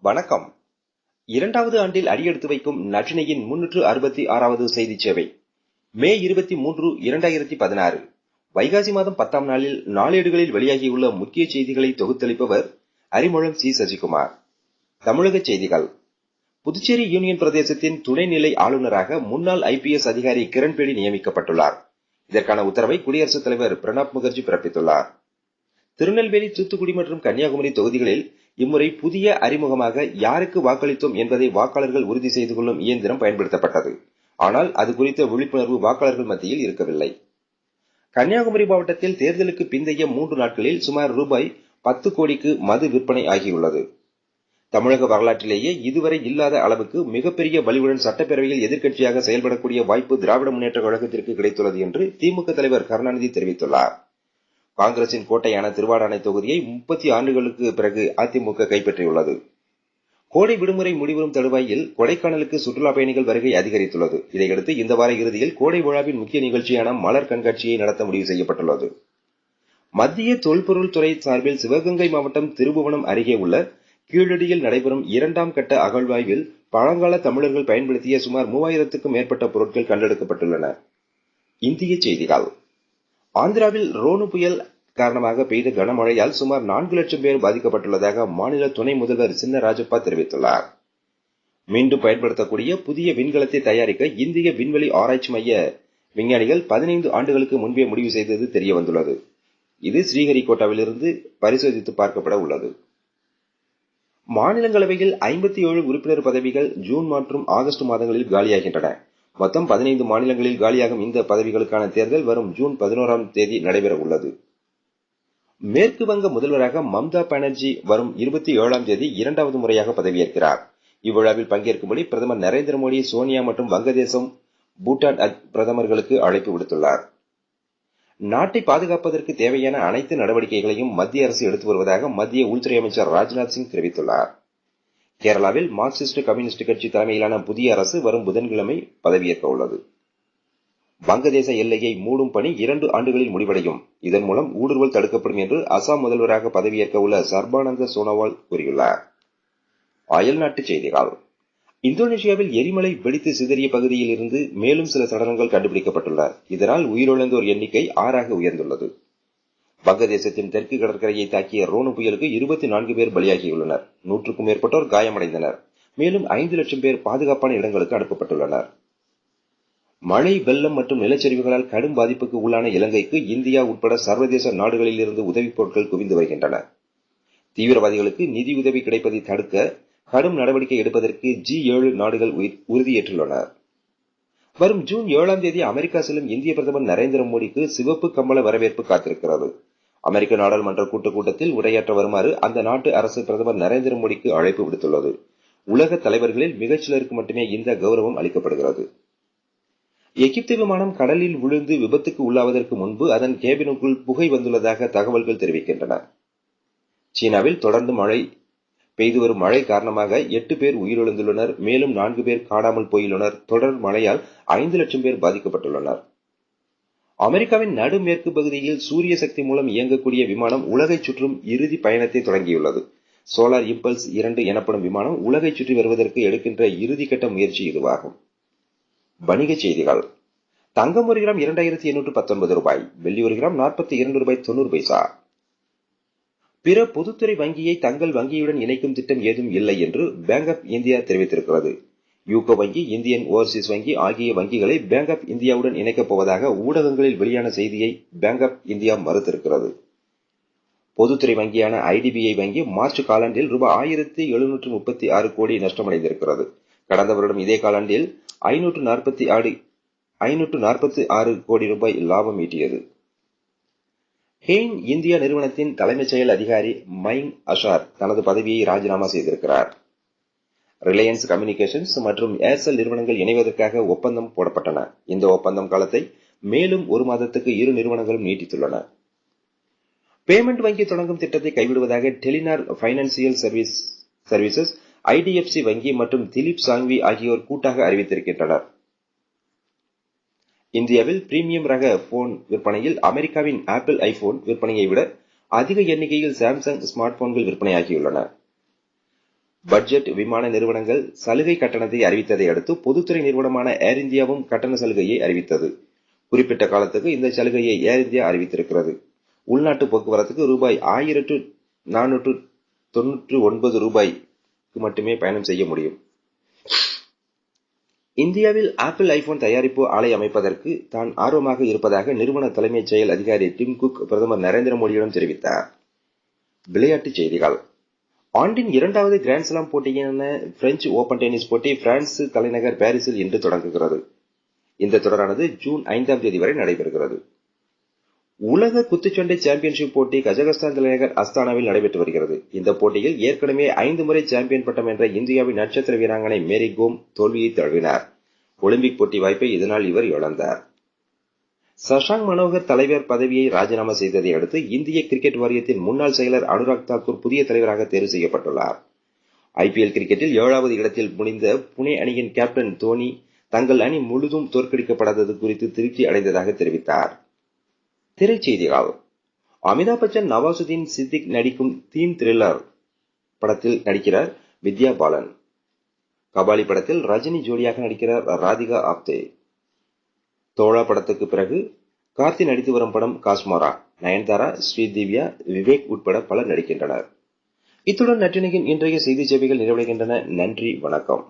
வணக்கம். 2வது ஆண்டில் அடியெடுத்து வைக்கும் நற்றினையின் 366வது செய்தி சேவை. மே 23, 2016. வைகாசி மாதம் 10ஆம் நாளில் நாளேடுகளில் வெளியாகியுள்ள முக்கிய செய்திகளை தொகுத்தளிப்பவர் அறிமுகம் சி. சசிகுமார். தமிழக செய்திகள். புதுச்சேரி யூனியன் பிரதேசத்தின் துணைநிலை ஆளுநராக முன்னாள் IPS அதிகாரி கிரண்பேடி நியமிக்கப்பட்டுள்ளார். இதற்கான உத்தரவை குடியரசுத் தலைவர் பிரணாப் முகர்ஜி பிறப்பித்துள்ளார். திருநெல்வேலி, தூத்துக்குடி மற்றும் கன்னியாகுமரி தொகுதிகளில் இம்முறை புதிய அறிமுகமாக யாருக்கு வாக்களித்தோம் என்பதை வாக்காளர்கள் உறுதி செய்து கொள்ளும் இயந்திரம் பயன்படுத்தப்பட்டது. ஆனால் அது குறித்த விழிப்புணர்வு வாக்காளர்கள் மத்தியில் இருக்கவில்லை. கன்னியாகுமரி மாவட்டத்தில் தேர்தலுக்கு பிந்தைய 3 நாட்களில் சுமார் ரூபாய் 10 கோடிக்கு மது விற்பனை ஆகியுள்ளது. தமிழக வரலாற்றிலேயே இதுவரை இல்லாத அளவுக்கு மிகப்பெரிய வலிவுடன் சட்டப்பேரவையில் எதிர்க்கட்சியாக செயல்படக்கூடிய வாய்ப்பு திராவிட முன்னேற்ற கழகத்திற்கு கிடைத்துள்ளது என்று திமுக தலைவர் கருணாநிதி தெரிவித்துள்ளார். காங்கிரசின் கோட்டையான திருவாடானை தொகுதியை 30 ஆண்டுகளுக்கு பிறகு அதிமுக கைப்பற்றியுள்ளது. கோடை விடுமுறை முடிவரும் தருவாயில் கொடைக்கானலுக்கு சுற்றுலா பயணிகள் வருகை அதிகரித்துள்ளது. இதையடுத்து இந்த வார இறுதியில் கோடை விழாவின் முக்கிய நிகழ்ச்சியான மலர் கண்காட்சியை நடத்த முடிவு செய்யப்பட்டுள்ளது. மத்திய தொல்பொருள் துறை சார்பில் சிவகங்கை மாவட்டம் திருபுவனம் அருகே உள்ள கீழடியில் நடைபெறும் 2ஆம் கட்ட அகழ்வாய்வில் பழங்கால தமிழர்கள் பயன்படுத்திய சுமார் 3000க்கும் மேற்பட்ட பொருட்கள் கண்டெடுக்கப்பட்டுள்ளன. இந்திய செய்திகள். ஆந்திராவில் ரோனு புயல் காரணமாக பெய்த கனமழையால் சுமார் 4 லட்சம் பேர் பாதிக்கப்பட்டுள்ளதாக மாநில துணை முதல்வர் சின்னராஜப்பா தெரிவித்துள்ளார். மீண்டும் பயன்படுத்தக்கூடிய புதிய விண்கலத்தை தயாரிக்க இந்திய விண்வெளி ஆராய்ச்சி மைய விஞ்ஞானிகள் 15 ஆண்டுகளுக்கு முன்பே முடிவு செய்தது தெரியவந்துள்ளது. இது ஸ்ரீஹரிகோட்டாவிலிருந்து பரிசோதித்து பார்க்கப்பட உள்ளது. மாநிலங்களவையில் 57 உறுப்பினர் பதவிகள் ஜூன் மற்றும் ஆகஸ்ட் மாதங்களில் காலியாகின்றன. மொத்தம் 15 மாநிலங்களில் காலியாகும் இந்த பதவிகளுக்கான தேர்தல் வரும் ஜூன் 11ஆம் தேதி நடைபெற உள்ளது. மேற்கு வங்க முதல்வராக மம்தா பானர்ஜி வரும் 27ஆம் தேதி 2வது முறையாக பதவியேற்கிறார். இவ்விழாவில் பங்கேற்கும்படி பிரதமர் நரேந்திர மோடி, சோனியா மற்றும் வங்கதேசம், பூட்டான் பிரதமர்களுக்கு அழைப்பு விடுத்துள்ளார். நாட்டை பாதுகாப்பதற்கு தேவையான அனைத்து நடவடிக்கைகளையும் மத்திய அரசு எடுத்து வருவதாக மத்திய உள்துறை அமைச்சர் ராஜ்நாத் சிங் தெரிவித்துள்ளார். கேரளாவில் மார்க்சிஸ்ட் கம்யூனிஸ்ட் கட்சி தலைமையிலான புதிய அரசு வரும் புதன்கிழமை பதவியேற்க உள்ளது. வங்கதேச எல்லையை மூடும் பணி 2 ஆண்டுகளில் முடிவடையும். இதன் மூலம் ஊடுருவல் தடுக்கப்படும் என்று அசாம் முதல்வராக பதவியேற்க உள்ள சர்பானந்த சோனோவால் கூறியுள்ளார். அயல்நாட்டுச் செய்திகள். இந்தோனேஷியாவில் எரிமலை வெடித்து சிதறிய பகுதியில் இருந்து மேலும் சில சடலங்கள் கண்டுபிடிக்கப்பட்டுள்ளன. இதனால் உயிரிழந்தோர் எண்ணிக்கை 6ஆக உயர்ந்துள்ளது. வங்கதேசத்தின் தெற்கு கடற்கரையை தாக்கிய ரோனு புயலுக்கு 24 பேர் பலியாகியுள்ளனர். 100க்கும் மேற்பட்டோர் காயமடைந்தனர். மேலும் 5 லட்சம் பேர் பாதுகாப்பான இடங்களுக்கு அனுப்பப்பட்டுள்ளனர். மழை, வெள்ளம் மற்றும் நிலச்சரிவுகளால் கடும் பாதிப்புக்கு உள்ளான இலங்கைக்கு இந்தியா உட்பட சர்வதேச நாடுகளில் இருந்து உதவிப் பொருட்கள் குவிந்து வருகின்றன. தீவிரவாதிகளுக்கு நிதியுதவி கிடைப்பதை தடுக்க கடும் நடவடிக்கை எடுப்பதற்கு G7 நாடுகள் உறுதியேற்றுள்ளன. வரும் ஜூன் 7ஆம் தேதி அமெரிக்கா செல்லும் இந்திய பிரதமர் நரேந்திர மோடிக்கு சிவப்பு கம்பள வரவேற்பு காத்திருக்கிறது. அமெரிக்க நாடாளுமன்ற கூட்டத்தில் உரையாற்ற வருமாறு அந்த நாட்டு அரசு பிரதமர் நரேந்திர மோடிக்கு அழைப்பு விடுத்துள்ளது. உலக தலைவர்களில் மிகச்சிலருக்கு மட்டுமே இந்த கௌரவம் அளிக்கப்படுகிறது. எகிப்து விமானம் கடலில் விழுந்து விபத்துக்கு உள்ளாவதற்கு முன்பு அதன் கேபினுக்குள் புகை வந்துள்ளதாக தகவல்கள் தெரிவிக்கின்றன. சீனாவில் தொடர்ந்து பெய்து வரும் மழை காரணமாக 8 பேர் உயிரிழந்துள்ளனர். மேலும் 4 பேர் காணாமல் போயுள்ளனர். தொடர் மழையால் 5 லட்சம் பேர் பாதிக்கப்பட்டுள்ளனர். அமெரிக்காவின் நடுமேற்கு பகுதியில் சூரிய சக்தி மூலம் இயங்கக்கூடிய விமானம் உலகை சுற்றும் இறுதி பயணத்தை தொடங்கியுள்ளது. சோலார் இம்பல்ஸ் 2 எனப்படும் விமானம் உலகை சுற்றி வருவதற்கு எடுக்கின்ற இறுதிக்கட்ட முயற்சி இதுவாகும். வணிகச் செய்திகள். தங்கம் 1 கிராம் 2819 ரூபாய், வெள்ளி 1 கிராம் 42 ரூபாய் 90 பைசா. பிற பொதுத்துறை வங்கியை தங்கள் வங்கியுடன் இணைக்கும் திட்டம் ஏதும் இல்லை என்று பேங்க் ஆப் இந்தியா தெரிவித்திருக்கிறது. யூகோ வங்கி, இந்தியன் ஓவர்சீஸ் வங்கி ஆகிய வங்கிகளை பேங்க் ஆப் இந்தியாவுடன் இணைக்கப் போவதாக ஊடகங்களில் வெளியான செய்தியை பேங்க் ஆப் இந்தியா மறுத்திருக்கிறது. பொதுத்துறை வங்கியான IDBI வங்கி மார்ச் காலாண்டில் ரூபாய் 1736 கோடி நஷ்டமடைந்திருக்கிறது. கடந்த வருடம் இதே காலாண்டில் 546 கோடி ரூபாய் லாபம் ஈட்டியது. ஹெயின் இந்தியா நிறுவனத்தின் தலைமைச் செயல் அதிகாரி மைன் அஷார் தனது பதவியை ராஜினாமா செய்திருக்கிறார். ரிலையன்ஸ் கம்யூனிகேஷன்ஸ் மற்றும் ஏர்செல் நிறுவனங்கள் இணைவதற்காக ஒப்பந்தம் போடப்பட்டன. இந்த ஒப்பந்தம் காலத்தை மேலும் 1 மாதத்துக்கு இரு நிறுவனங்களும் நீட்டித்துள்ளன. பேமெண்ட் வங்கி தொடங்கும் திட்டத்தை கைவிடுவதாக டெலினார் பைனான்சியல் சர்வீசஸ், IDFC வங்கி மற்றும் திலீப் சாங்வி ஆகியோர் கூட்டாக அறிவித்திருக்கின்றனர். இந்தியாவில் பிரீமியம் ரக போன் விற்பனையில் அமெரிக்காவின் ஆப்பிள் ஐபோன் விற்பனையை விட அதிக எண்ணிக்கையில் சாம்சங் ஸ்மார்ட் போன்கள் விற்பனையாகியுள்ளன. பட்ஜெட் விமான நிறுவனங்கள் சலுகை கட்டணத்தை அறிவித்ததை அடுத்து பொதுத்துறை நிறுவனமான ஏர் இந்தியாவும் கட்டண சலுகையை அறிவித்தது. குறிப்பிட்ட காலத்துக்கு இந்த சலுகையை ஏர் இந்தியா அறிவித்திருக்கிறது. உள்நாட்டு போக்குவரத்துக்கு ரூபாய் 1499 மட்டுமே பயணம் செய்ய முடியும். இந்தியாவில் ஆப்பிள் ஐபோன் தயாரிப்பு ஆலை அமைப்பதற்கு தான் ஆர்வமாக இருப்பதாக நிறுவன தலைமைச் செயல் அதிகாரி டிம் குக் பிரதமர் நரேந்திர மோடியிடம் தெரிவித்தார். விளையாட்டுச் செய்திகள். ஆண்டின் 2வது கிராண்ட்ஸ்லாம் போட்டியான பிரெஞ்சு ஓபன் டென்னிஸ் போட்டி பிரான்ஸ் தலைநகர் பாரிஸில் இன்று தொடங்குகிறது. இந்த தொடரானது ஜூன் 5ஆம் தேதி வரை நடைபெறுகிறது. உலக குத்துச்சண்டை சாம்பியன்ஷிப் போட்டி கஜகஸ்தான் தலைநகர் அஸ்தானாவில் நடைபெற்று வருகிறது. இந்த போட்டியில் ஏற்கனவே 5 முறை சாம்பியன் பட்டம் வென்ற இந்தியாவின் நட்சத்திர வீராங்கனை மேரி கோம் தோல்வியை தழுவினார். ஒலிம்பிக் போட்டி வாய்ப்பை இதனால் இவர் இழந்தார். சஷாங்க் மனோகர் தலைவர் பதவியை ராஜினாமா செய்ததை அடுத்து இந்திய கிரிக்கெட் வாரியத்தின் முன்னாள் செயலர் அனுராக் தாக்கூர் புதிய தலைவராக தேர்வு செய்யப்பட்டுள்ளார். ஐபிஎல் கிரிக்கெட்டில் 7வது இடத்தில் முடிந்த புனே அணியின் கேப்டன் தோனி தங்கள் அணி முழுதும் தோற்கடிக்கப்படாதது குறித்து திருப்தி அடைந்ததாக தெரிவித்தார். திரைச்செய்திகள். அமிதாப் பச்சன் நவாசுதீன் சித்திக் நடிக்கும் தீம் த்ரில்லர் படத்தில் நடிக்கிறார் வித்யா பாலன். கபாலி படத்தில் ரஜினி ஜோடியாக நடிக்கிறார் ராதிகா ஆப்தே. தோழா படத்துக்கு பிறகு கார்த்தி நடித்து வரும் படம் காஸ்மோரா. நயன்தாரா, ஸ்ரீதிவ்யா, விவேக் உட்பட பலர் நடிக்கின்றனர். இத்துடன் நற்றினையின் இன்றைய செய்தி சேவைகள் நிறைவடைகின்றன. நன்றி, வணக்கம்.